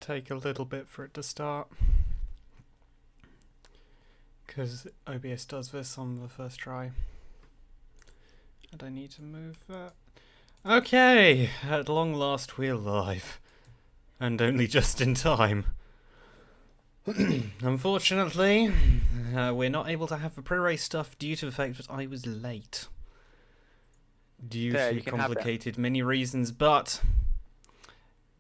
take a little bit for it to start. Because OBS does this on the first try. And I need to move that. Okay, at long last we're live. And only just in time. Unfortunately, we're not able to have the pre-race stuff due to the fact that I was late. Due to complicated many reasons, but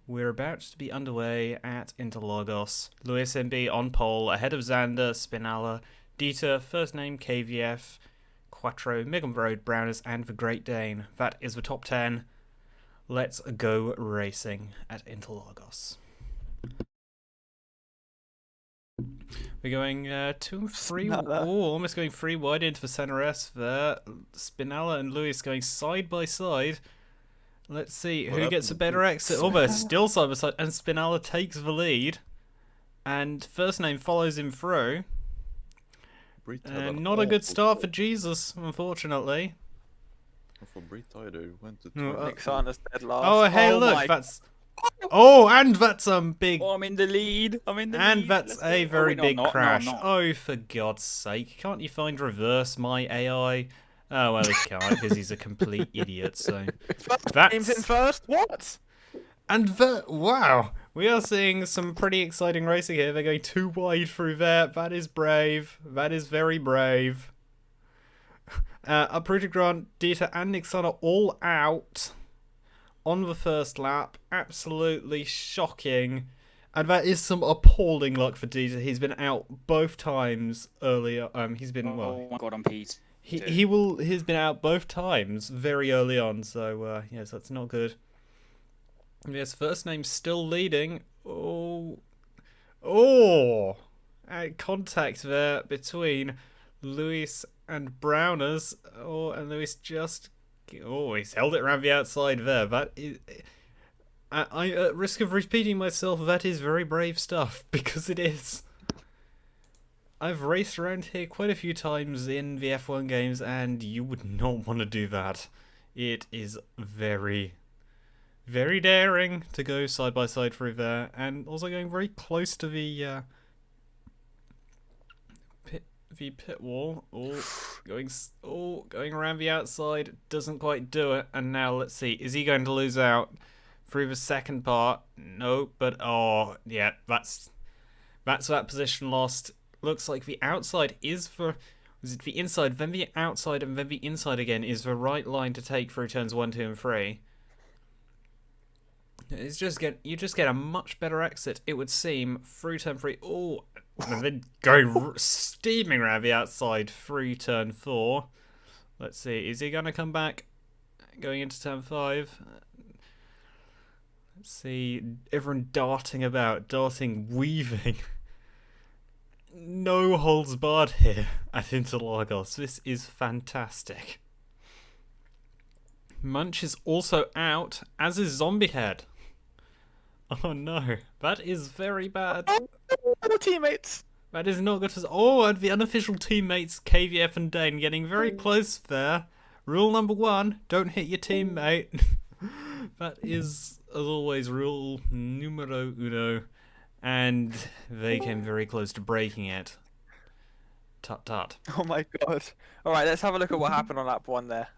we're about to be underway at Interlagos. Lewis MB on pole, ahead of Xander, Spinella, Dieter, first name KVF, Quattro, Megan Road, Browners, and TheGreatDane. That is the top 10. Let's go racing at Interlagos. We're going 2, 3, almost going 3 wide into the center S there. Spinella and Lewis going side by side. Let's see who gets a better exit. Oh, they're still side by side, and Spinella takes the lead. And first name follows him through. And not a good start for Jesus, unfortunately. For Brito, went to Nyxana's dead last. Oh, hey, look, that's... Oh, and that's big... Oh, I'm in the lead. And that's a very big crash. Oh, for God's sake. Can't you find reverse my AI? Oh, well, he can't, because he's a complete idiot, so... Name's in first? What? And wow, we are seeing some pretty exciting racing here. They're going too wide through there. That is brave. That is very brave. Uprooted Grant, Dieter, and Nyxana all out on the first lap. Absolutely shocking. And that is some appalling luck for Dieter. He's been out both times earlier. He's been, well... Oh my God, I'm Pete. He's been out both times very early on, so yes, that's not good. Yes, first name still leading. Oh, contact there between Lewis and Browners. Oh, and Lewis just he's held it around the outside there. That is, I at risk of repeating myself, that is very brave stuff, because it is. I've raced around here quite a few times in the F1 games, and you would not want to do that. It is very, very daring to go side by side through there, and also going very close to the pit wall. Going around the outside, doesn't quite do it. And now let's see, is he going to lose out through the second part? No, but oh yeah, that's that position lost. Looks like the outside is for... Was it the inside, then the outside, and then the inside again is the right line to take through turns 1, 2, and 3. It's you just get a much better exit, it would seem, through turn 3. Oh, and then go steaming around the outside through turn 4. Let's see, is he going to come back going into turn 5? Let's see, everyone darting, weaving. No holds barred here at Interlagos. This is fantastic. Munch is also out, as is Zombie Head. Oh no, that is very bad. Oh, teammates. That is not good for... Oh, and the unofficial teammates, KVF and Dane, getting very close there. Rule number 1, don't hit your teammate. That is, as always, rule numero uno. And they came very close to breaking it. Tut tut. Oh my God. Alright, let's have a look at what happened on lap 1 there.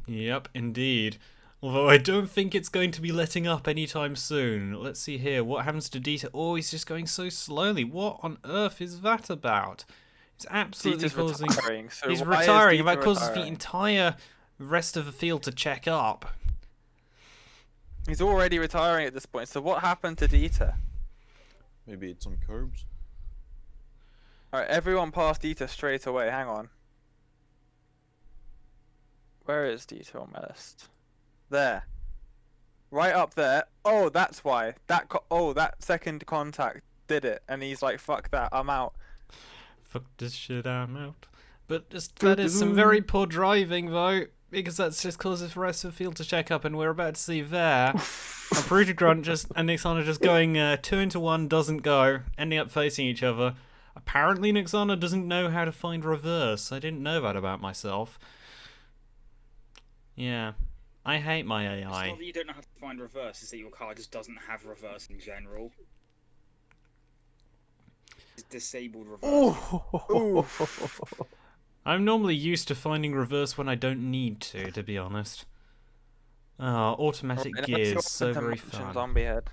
Yep, indeed. Although I don't think it's going to be letting up anytime soon. Let's see here. What happens to Dieter? Oh, he's just going so slowly. What on earth is that about? It's absolutely causing... Retiring. So he's retiring. That causes the entire rest of the field to check up. He's already retiring at this point, so what happened to Dieter? Maybe it's some curbs. Alright, everyone passed Dieter straight away, hang on. Where is Dieter on my list? There. Right up there. Oh, that's why. That second contact did it, and he's like, fuck that, I'm out. Fuck this shit, I'm out. But that is some very poor driving, though. Because that's just causes the rest of the field to check up, and we're about to see there. Uprooted Grunt and Nyxana just going 2 into 1, doesn't go, ending up facing each other. Apparently Nyxana doesn't know how to find reverse. I didn't know that about myself. Yeah. I hate my It's not AI. that you don't know how to find reverse, it's that your car just doesn't have reverse in general. It's disabled reverse. Oof. I'm normally used to finding reverse when I don't need to be honest. Ah, automatic Right, let's go gears, so into very Munch and fun. Zombie head.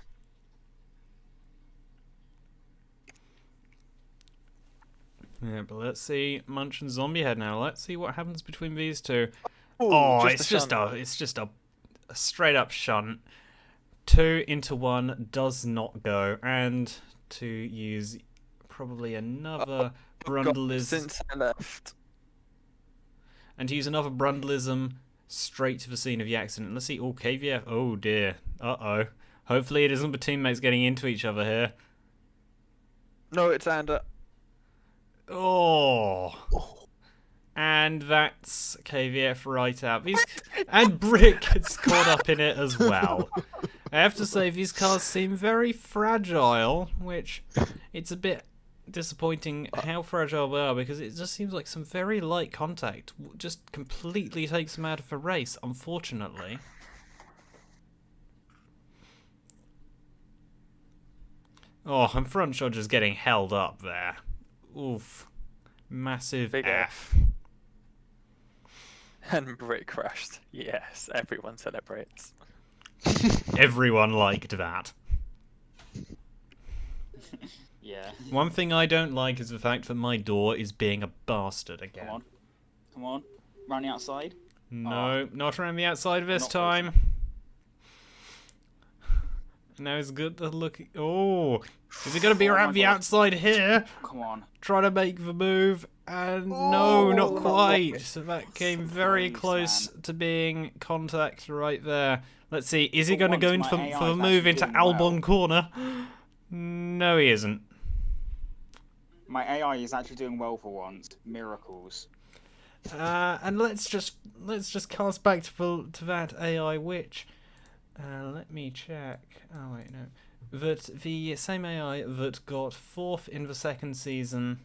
Yeah, but let's see Munch and Zombie Head now. Let's see what happens between these two. Ooh, Oh, just it's a just shunt. it's just a straight up shunt. 2 into 1 does not go, and to use probably another God, Brundlism, since I left. and to use another Brundlism straight to the scene of the accident. Let's see. Oh, KVF. Oh dear. Uh-oh. Hopefully it isn't the teammates getting into each other here. No, it's Ander. Oh. And that's KVF right out. And Brick gets caught up in it as well. I have to say, these cars seem very fragile, which it's a bit disappointing how fragile they are, because it just seems like some very light contact just completely takes them out of the race, unfortunately. Oh, and front shot just getting held up there. Oof. Massive Big F. And Brick crashed. Yes, everyone celebrates. Everyone liked that. Yeah. One thing I don't like is the fact that my door is being a bastard again. Come on. Come on. Round the outside. No, not around the outside this Not time. Now it's good to look. Oh, is it going to be Oh around my the God. outside here? Come on. Try to make the move, and no, Oh, not no. quite. So that came very Close, close to being contact right there. Let's see, is he For going to go once, into my for AI the is move actually into doing Albon well. corner? No, he isn't. My AI is actually doing well for once. Miracles. And let's just cast back to that AI, which let me check. Oh wait, no, that the same AI that got 4th in the second season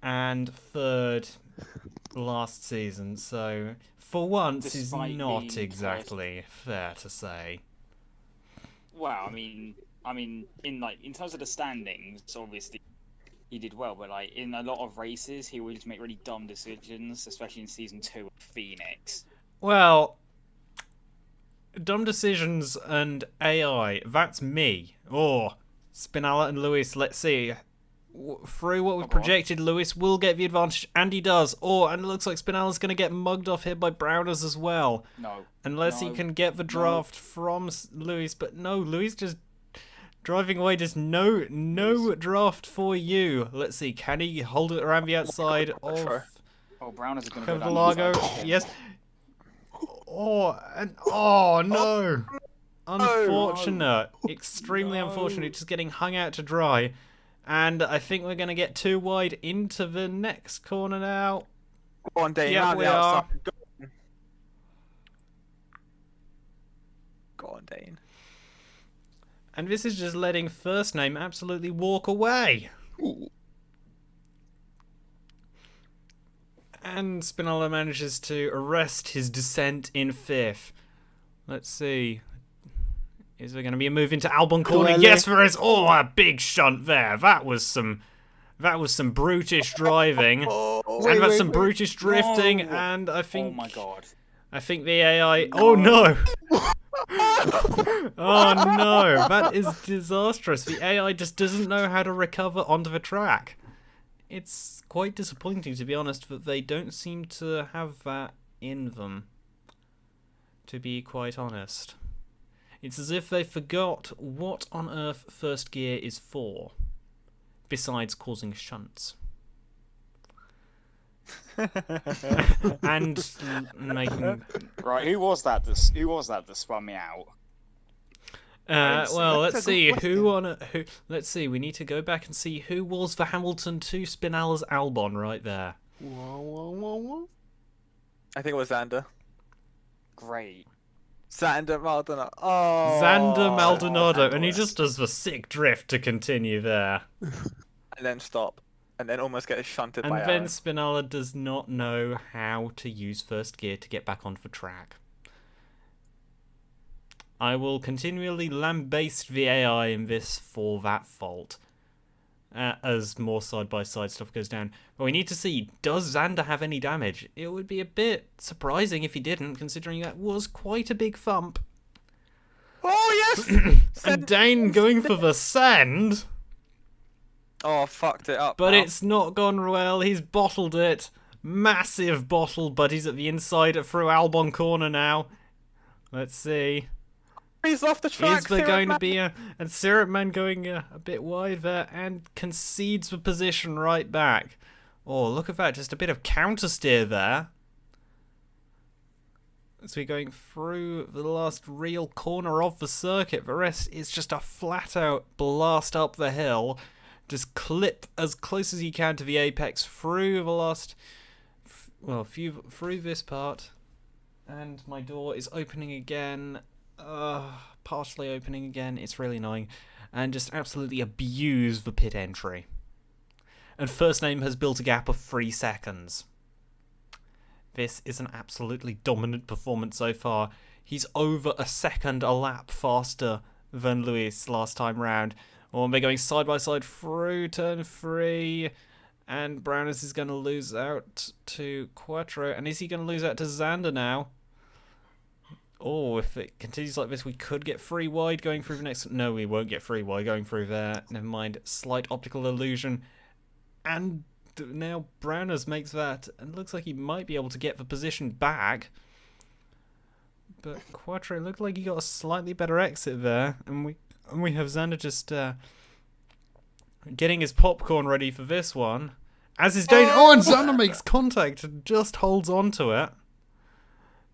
and 3rd last season. So for once, Despite is not being exactly fair to say. Well, I mean, in terms of the standings, obviously he did well, but like in a lot of races, he would make really dumb decisions, especially in season 2 of Phoenix. Well, dumb decisions and AI, that's me. Or Spinella and Lewis, let's see. Through what we've Oh, go on. projected, Lewis will get the advantage, and he does. Oh, and it looks like Spinella's going to get mugged off here by Browners as well. No. Unless he No, can get the draft from Lewis, but no, Lewis just driving away. Just no draft for you. Let's see, can he hold it around the outside of Oh, Browners is going to go down the Cavalago? inside. Yes. Oh, and oh no. Unfortunate. Extremely No. unfortunate. Just getting hung out to dry. And I think we're going to get too wide into the next corner now. Go on, Dane, Yep, round we the are. outside. Go on, Dane. And this is just letting First Name absolutely walk away. And Spinella manages to arrest his descent in 5th. Let's see. Is there going to be a move into Albon corner? Clearly. Yes, there is. Oh, a big shunt there. That was some brutish driving. And that's some brutish drifting. No. And I think. Oh my god. I think the AI. Oh no! Oh no! That is disastrous. The AI just doesn't know how to recover onto the track. It's quite disappointing, to be honest, that they don't seem to have that in them. To be quite honest. It's as if they forgot what on earth first gear is for, besides causing shunts. And making... Right, who was that that spun me out? well, That's let's a good see who. Let's see. We need to go back and see who was the Hamilton to Spinella's Albon right there. I think it was Xander. Great. Xander Maldonado. Oh. Xander Maldonado, and he Xander. just does the sick drift to continue there. And then stop. And then almost get shunted And by then Aaron. Spinella does not know how to use first gear to get back onto the track. I will continually lambaste the AI in this for that fault. As more side-by-side stuff goes down. But we need to see, does Xander have any damage? It would be a bit surprising if he didn't, considering that was quite a big thump. Oh, yes! And Dane going for the sand, Oh, fucked it up. but now. it's not gone well. He's bottled it. Massive bottle, but he's at the inside through Albon corner now. Let's see. He's off the track. Is there Syrup going to Man. be a Syrup Man going a bit wide there and concedes the position right back? Oh, look at that. Just a bit of counter steer there. As we're going through the last real corner of the circuit, the rest is just a flat out blast up the hill. Just clip as close as you can to the apex through the last, through this part. And my door is opening again. Partially opening again. It's really annoying. And just absolutely abuse the pit entry. And First Name has built a gap of 3 seconds. This is an absolutely dominant performance so far. He's over a second a lap faster than Luis last time round. Or they're going side by side through turn 3. And Browners is going to lose out to Quattro. And is he going to lose out to Xander now? Oh, if it continues like this, we could get 3 wide going through the next... No, we won't get 3 wide going through there. Never mind. Slight optical illusion. And now Browners makes that. And looks like he might be able to get the position back. But Quattro looked like he got a slightly better exit there. And we have Xander just getting his popcorn ready for this one. As is Dane. Oh, and Xander makes contact and just holds on to it.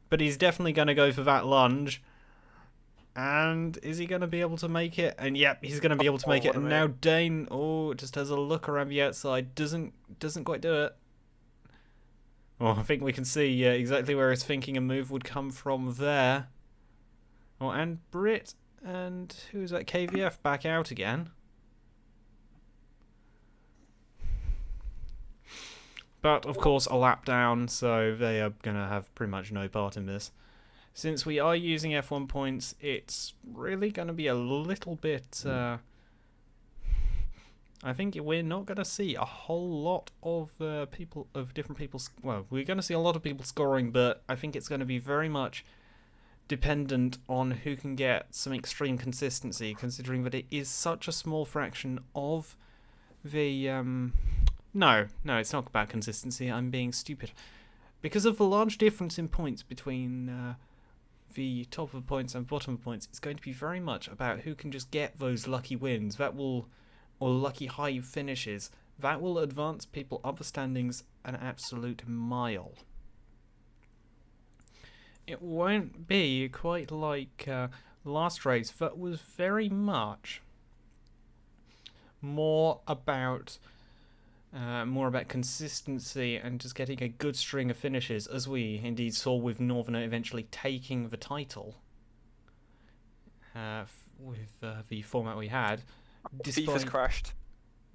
But he's definitely going to go for that lunge. And is he going to be able to make it? And yep, he's going to be able to make it. And now Dane, just has a look around the outside. Doesn't quite do it. Oh, I think we can see exactly where he's thinking a move would come from there. Oh, and Brit. And who's that? KVF back out again. But, of course, a lap down, so they are going to have pretty much no part in this. Since we are using F1 points, it's really going to be a little bit... I think we're not going to see a whole lot of different people... Well, we're going to see a lot of people scoring, but I think it's going to be very much dependent on who can get some extreme consistency, considering that it is such a small fraction of the... No, it's not about consistency. I'm being stupid. Because of the large difference in points between the top of points and bottom of points, it's going to be very much about who can just get those lucky wins. Or lucky high finishes. That will advance people up the standings an absolute mile. It won't be quite like last race. That was very much more about consistency and just getting a good string of finishes, as we indeed saw with Northerner eventually taking the title with the format we had. FIFA's crashed.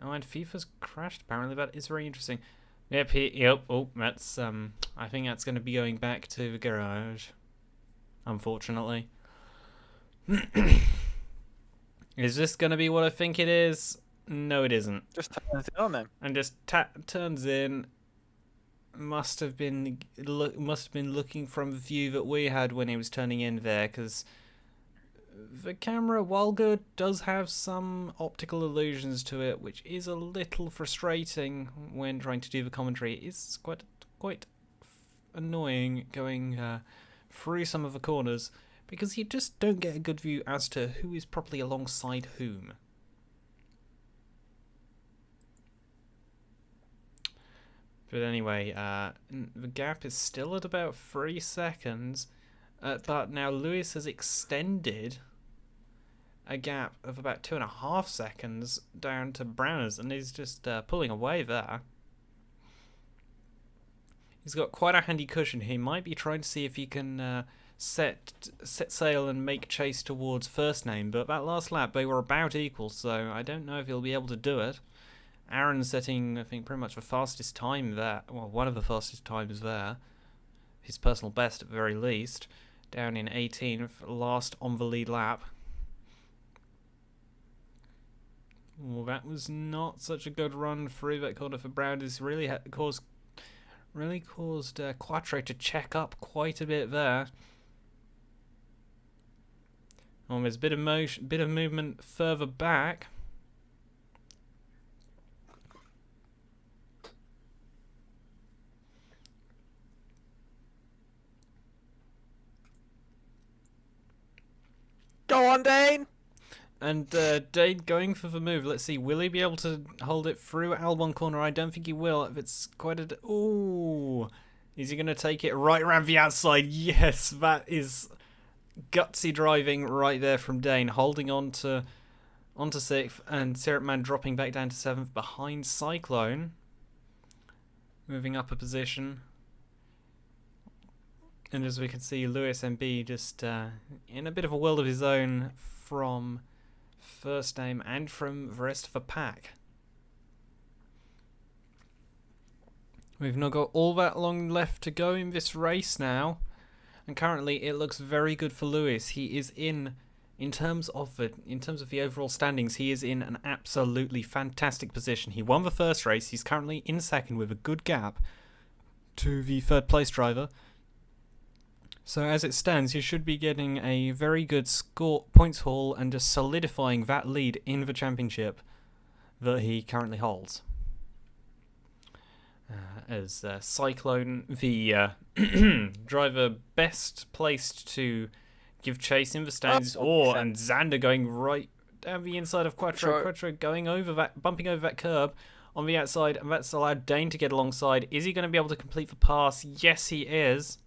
Oh, and FIFA's crashed apparently. That is very interesting. Yep. Oh, that's I think that's going to be going back to the garage, unfortunately. Is this going to be what I think it is? No, it isn't. Just turns it on then. And just turns in. Must have been looking from the view that we had when he was turning in there, because the camera, while good, does have some optical illusions to it, which is a little frustrating when trying to do the commentary. It's quite annoying going through some of the corners, because you just don't get a good view as to who is properly alongside whom. But anyway, the gap is still at about 3 seconds, but now Lewis has extended a gap of about 2.5 seconds down to Browners, and he's just pulling away there. He's got quite a handy cushion. He might be trying to see if he can set sail and make chase towards First Name, but that last lap they were about equal, so I don't know if he'll be able to do it. Aaron's setting, I think, pretty much the fastest time there. Well, one of the fastest times there. His personal best, at the very least. down in 18th, last on the lead lap. Well, that was not such a good run through that corner for Brown. This really caused Quattro to check up quite a bit there. Oh, there's a bit of movement further back. Go on, Dane! And Dane going for the move. Let's see, will he be able to hold it through Albon corner? I don't think he will. If it's quite a... Ooh! Is he going to take it right around the outside? Yes, that is gutsy driving right there from Dane. Holding on to onto 6th, and Syrupman dropping back down to 7th behind Cyclone. Moving up a position. And as we can see, Lewis MB just in a bit of a world of his own from first aim and from the rest of the pack. We've not got all that long left to go in this race now, and currently it looks very good for Lewis. He is in terms of the overall standings, he is in an absolutely fantastic position. He won the first race. He's currently in second with a good gap to the third place driver. So as it stands, he should be getting a very good points haul and just solidifying that lead in the championship that he currently holds. As Cyclone, the driver best placed to give chase in the stands, and Xander going right down the inside of Quattro. Quattro going over that, bumping over that curb on the outside, and that's allowed Dane to get alongside. Is he going to be able to complete the pass? Yes, he is.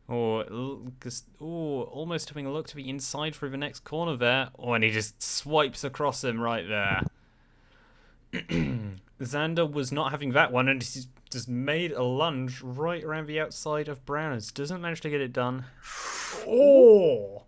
Almost having a look to the inside through the next corner there. Oh, and he just swipes across him right there. Xander was not having that one, and he's just made a lunge right around the outside of Browners. Doesn't manage to get it done. Oh!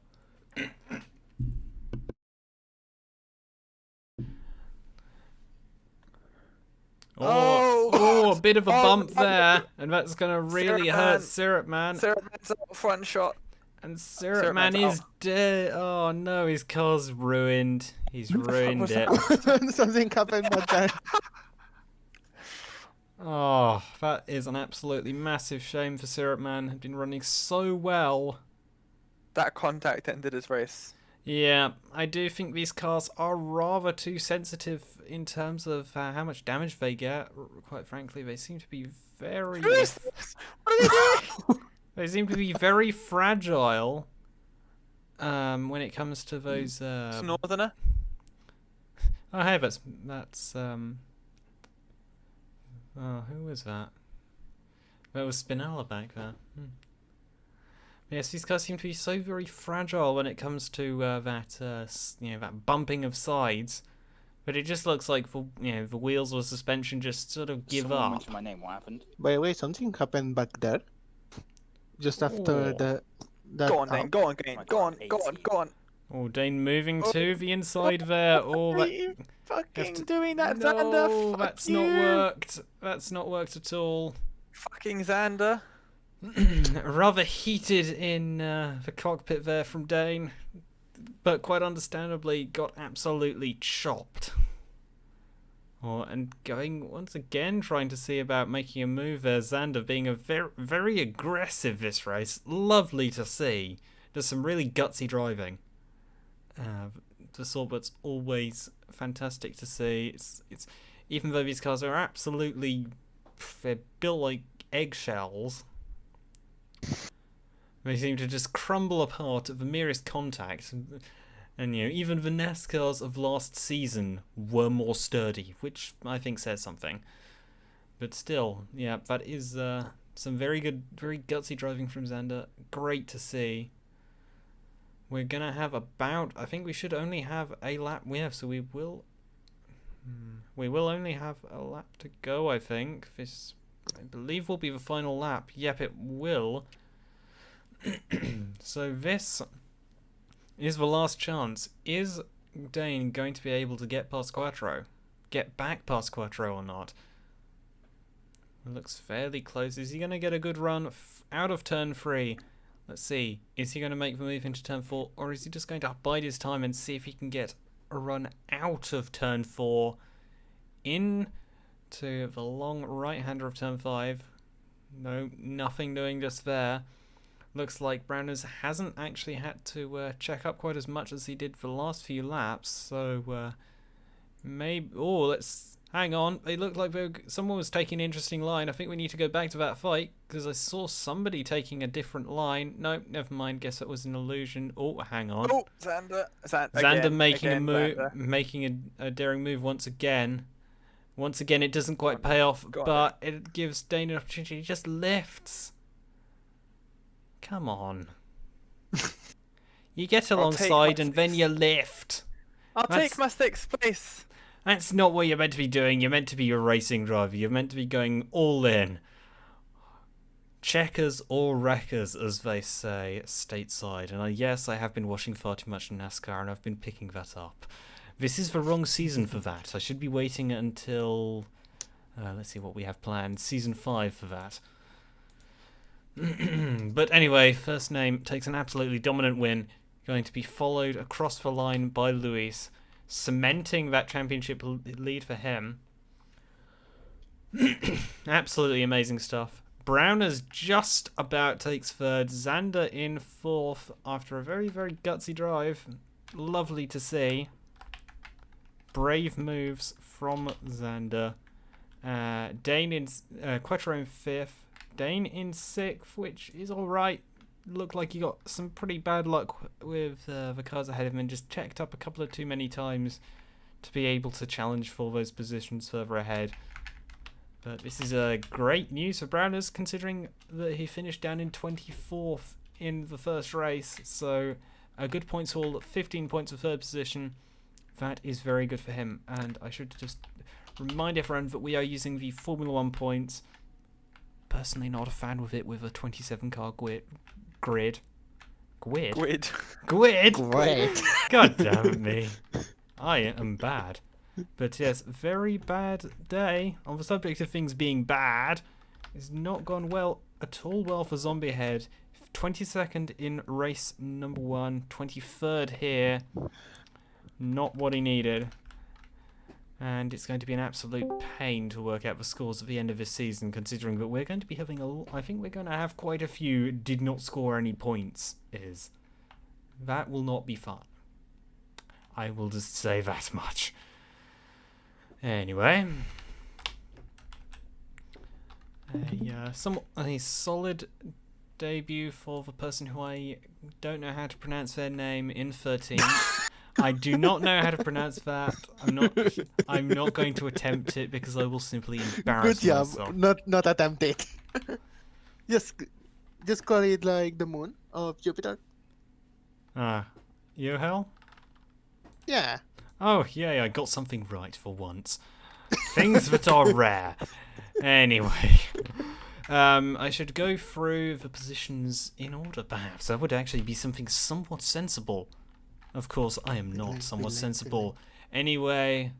Oh, a bit of a bump there, and that's going to really hurt Syrupman. Syrupman's up front shot. And Syrupman is dead. Oh no, his car's ruined. He's ruined it. Something happened back then. Oh, that is an absolutely massive shame for Syrupman. Had been running so well. That contact ended his race. Yeah, I do think these cars are rather too sensitive in terms of how much damage they get. Quite frankly, they seem to be very... What are they doing? They seem to be very fragile when it comes to those... It's Northerner? Oh, hey, that's oh, who was that? That was Spinella back there. Yes, these cars seem to be so very fragile when it comes to that bumping of sides, but it just looks like the wheels or suspension just sort of give Someone up. mentioned my name. What happened? By the way, something happened back there. Just after that. Go on, Dane. Go on, Dane. Go on. Go on. Go on. Oh, Dane moving to the inside there. Oh, Why are you fucking doing that, no, Xander? Fuck that's you. not worked. That's not worked at all. Fucking Xander. Rather heated in the cockpit there from Dane, but quite understandably got absolutely chopped. And going once again trying to see about making a move there. Xander being a very aggressive this race. Lovely to see. Does some really gutsy driving. The Sawbut's always fantastic to see. It's even though these cars are absolutely, they're built like eggshells. They seem to just crumble apart at the merest contact. And even the NASCARs of last season were more sturdy, which I think says something. But still, yeah, that is some very good, very gutsy driving from Xander. Great to see. We're gonna have about, I think we should only have a lap. So we will only have a lap to go. I think this, I believe, will be the final lap. Yep, it will. So this is the last chance. Is Dane going to be able to get past Quattro? Get back past Quattro or not? It looks fairly close. Is he going to get a good run out of turn 3? Let's see. Is he going to make the move into turn 4, or is he just going to bide his time and see if he can get a run out of turn 4 into the long right-hander of turn 5? No, nothing doing just there. Looks like Browners hasn't actually had to check up quite as much as he did for the last few laps, so maybe... Oh, let's... Hang on, it looked like someone was taking an interesting line. I think we need to go back to that fight, because I saw somebody taking a different line. No, never mind, guess it was an illusion. Oh, hang on. Oh, Xander. Xander making a again, move, Xander. making a daring move once again. Once again, it doesn't quite pay off, Got but it gives Dane an opportunity. He just lifts. Come on. You get take alongside my and then you lift. I'll That's- take my 6th place. That's not what you're meant to be doing. You're meant to be a racing driver. You're meant to be going all in. Checkers or wreckers, as they say, stateside. And yes, I have been watching far too much NASCAR, and I've been picking that up. This is the wrong season for that. I should be waiting until... let's see what we have planned. Season 5 for that. But anyway, first name takes an absolutely dominant win. Going to be followed across the line by Luis, cementing that championship lead for him. Absolutely amazing stuff. Browners just about takes third. Xander in fourth after a very, very gutsy drive. Lovely to see. Brave moves from Xander. Dane in Quattro in fifth. Dane in sixth, which is alright. Looked like he got some pretty bad luck with the cars ahead of him and just checked up a couple of too many times to be able to challenge for those positions further ahead. But this is great news for Browners, considering that he finished down in 24th in the first race. So a good points haul, 15 points for third position. That is very good for him. And I should just remind everyone that we are using the Formula 1 points. Personally not a fan with it with a 27 car grid. Grid? Grid. Grid? Great. God damn me. I am bad. But yes, very bad day. On the subject of things being bad, it's not gone well at all well for Zombie Head. 22nd in race number 1, 23rd here. Not what he needed. And it's going to be an absolute pain to work out the scores at the end of this season, considering that we're going to be having I think we're going to have quite a few did not score any points. That will not be fun. I will just say that much. Anyway, a solid debut for the person who I don't know how to pronounce their name in 13th. I do not know how to pronounce that. I'm not going to attempt it because I will simply embarrass Good job. myself. Not attempt it. just call it like the moon of Jupiter. Yohel? Yeah. Oh, yay, I got something right for once. Things that are rare. Anyway. I should go through the positions in order, perhaps. That would actually be something somewhat sensible. Of course, I am not somewhat sensible. Anyway,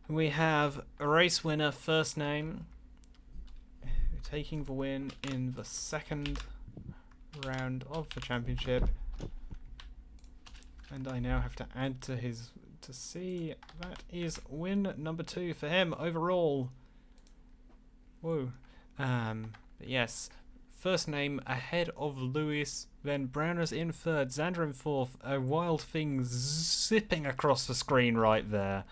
we have a race winner, first name, taking the win in the second round of the championship. And I now have to add to see that is win number 2 for him overall. Whoa. But yes, first name ahead of Lewis, then Browners in third, Xander in fourth, a wild thing zipping across the screen right there.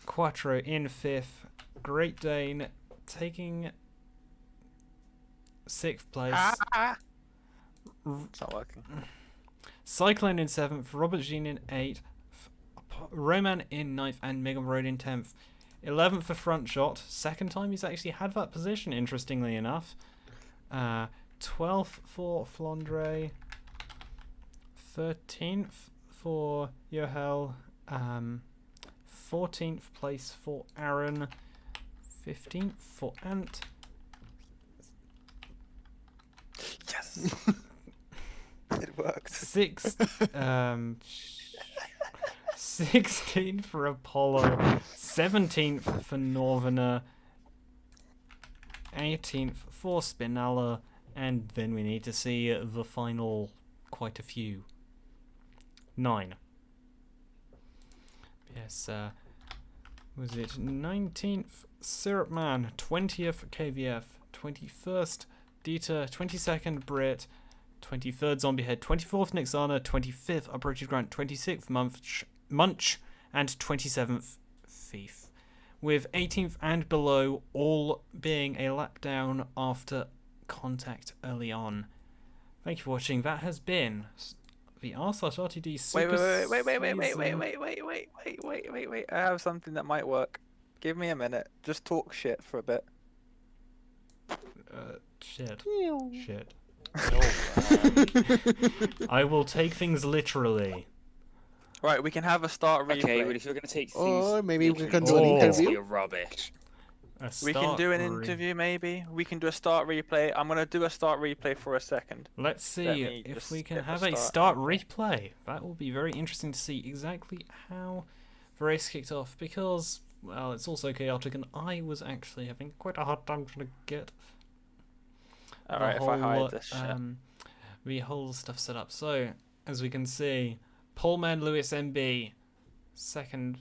Quattro in fifth, Great Dane taking 6th place. It's not working. Cyclone in 7th, Robert Jean in 8th, Roman in 9th, and Megan Road in 10th. 11th for Front Shot. Second time he's actually had that position, interestingly enough. 12th for Flandre. 13th for Yohel. 14th place for Aaron. 15th for Ant. Yes. It worked. 16th for Apollo, 17th for Northerner, 18th for Spinella, And then we need to see the final quite a few. 9. Yes, was it 19th Syrup Man, 20th KVF, 21st Dieter, 22nd Brit, 23rd Zombie Head, 24th Nyxana, 25th Uprooted Grant, 26th Munch, and 27th Thief. With 18th and below all being a lap down after contact early on. Thank you for watching. That has been the r/RTD Super Wait. I have something that might work. Give me a minute. Just talk shit for a bit. Shit. Shit. Oh, I will take things literally. Right, we can have a start replay. okay, but if you're going to take things... Or maybe we can do an interview. You're rubbish. We can do an interview, maybe. We can do a start replay. I'm gonna do a start replay for a second. Let's see me if just we can get the have a start start replay. That will be very interesting to see exactly how the race kicked off, because, well, it's also chaotic, and I was actually having quite a hard time trying to get Alright, if I hide this shit. the whole stuff set up. So, as we can see, Poleman Lewis MB, second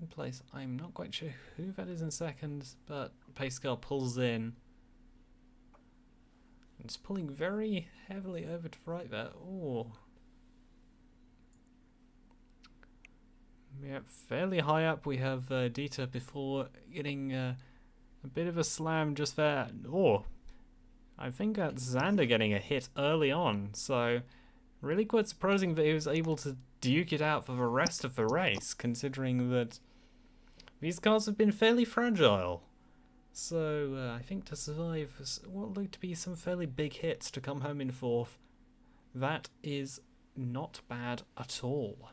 place. I'm not quite sure who that is in second, but Pacecar pulls in. It's pulling very heavily over to the right there. Oh. Yeah, fairly high up. We have Dieter before getting a bit of a slam just there. Oh, I think that's Xander getting a hit early on. So, really quite surprising that he was able to duke it out for the rest of the race, considering that these cars have been fairly fragile. So, I think to survive what looked to be some fairly big hits to come home in fourth, that is not bad at all.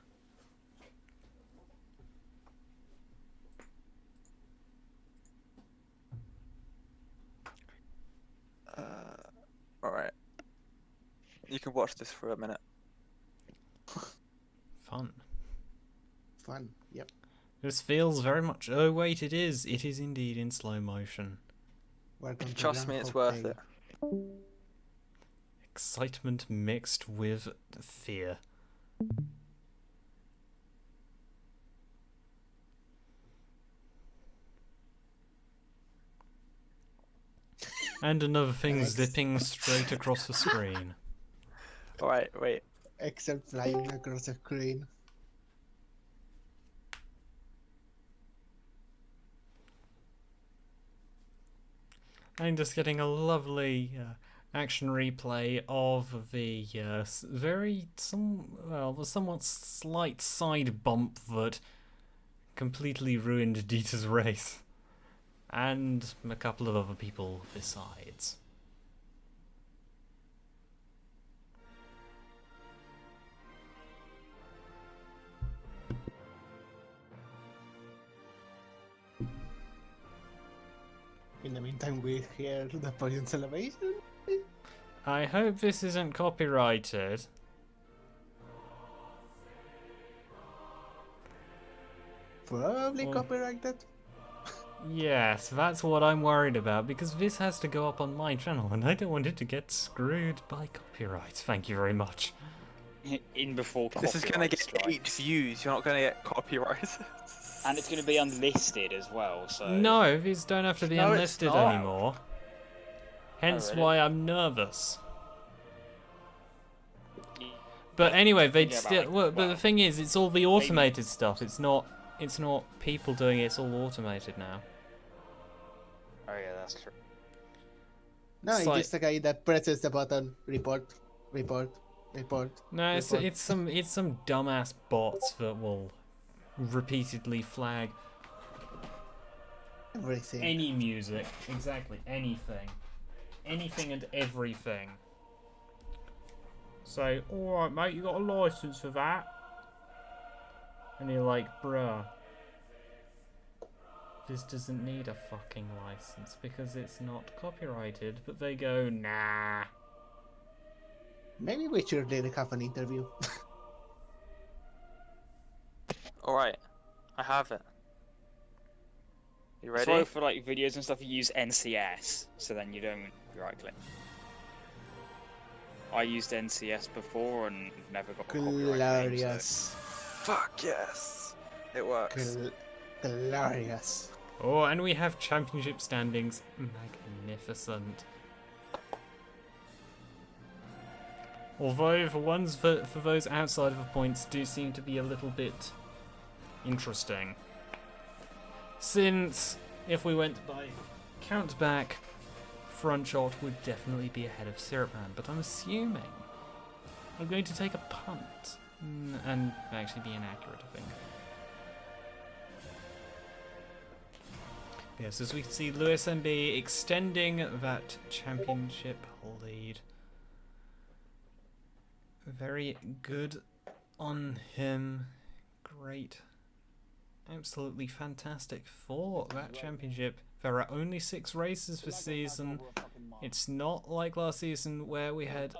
Alright. You can watch this for a minute. Fun. Fun. Yep. This feels very much... Oh, wait, it is. It is indeed in slow motion. Welcome to Trust me, it's Groundhog worth Day. it. Excitement mixed with fear. And another thing Alex. zipping straight across the screen. Alright, wait. Except flying across a crane. I'm just getting a lovely action replay of the somewhat slight side bump that completely ruined Dieter's race. And a couple of other people besides. In the meantime, we hear the podium celebration. I hope this isn't copyrighted. Probably Oh. copyrighted. Yes, that's what I'm worried about, because this has to go up on my channel, and I don't want it to get screwed by copyright. Thank you very much. In before This is gonna copyright get strikes. 8 views. You're not gonna get copyrighted. And it's going to be unlisted as well, so... No, these don't have to be No, it's unlisted not. anymore. Hence really? why I'm nervous. But anyway, they'd Yeah, but, still. like, Well, but the well, thing is, it's all the automated stuff. It's not people doing it. It's all automated now. Oh yeah, that's true. No, It's it's like- just a guy that presses the button. Report. No, it's Report. some dumbass bots that will repeatedly flag Everything. any music, exactly anything and everything. So, alright mate, you got a license for that? And you're like, bruh, this doesn't need a fucking license because it's not copyrighted. But they go, nah. Maybe we should really have an interview. Alright. I have it. You ready? So for like videos and stuff, you use NCS, so then you don't right click. I used NCS before and never got a copyright claim, Glorious. Fuck yes. It works. Glorious. Oh, and we have championship standings. Magnificent. Although for ones for those outside of points do seem to be a little bit interesting. Since if we went by count back, Front Shot would definitely be ahead of Syrup Man, but I'm assuming I'm going to take a punt and actually be inaccurate, I think. Yes, as we can see, Lewis MB extending that championship lead. Very good on him. Great. Absolutely fantastic for that championship. There are only 6 races this season. It's not like last season where we had...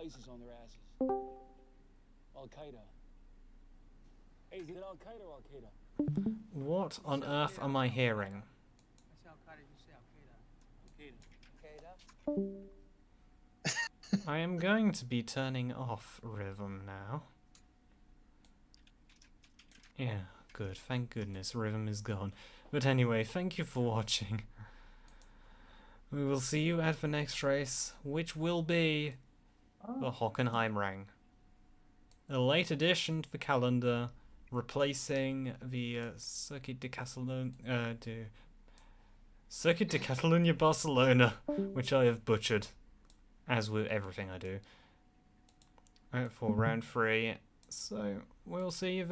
What on earth am I hearing? I am going to be turning off Rhythm now. Yeah, good. Thank goodness Rhythm is gone. But anyway, thank you for watching. We will see you at the next race, which will be the Hockenheimring. A late addition to the calendar, replacing the Circuit de Catalunya Barcelona, which I have butchered, as with everything I do, for round 3. So we'll see you then.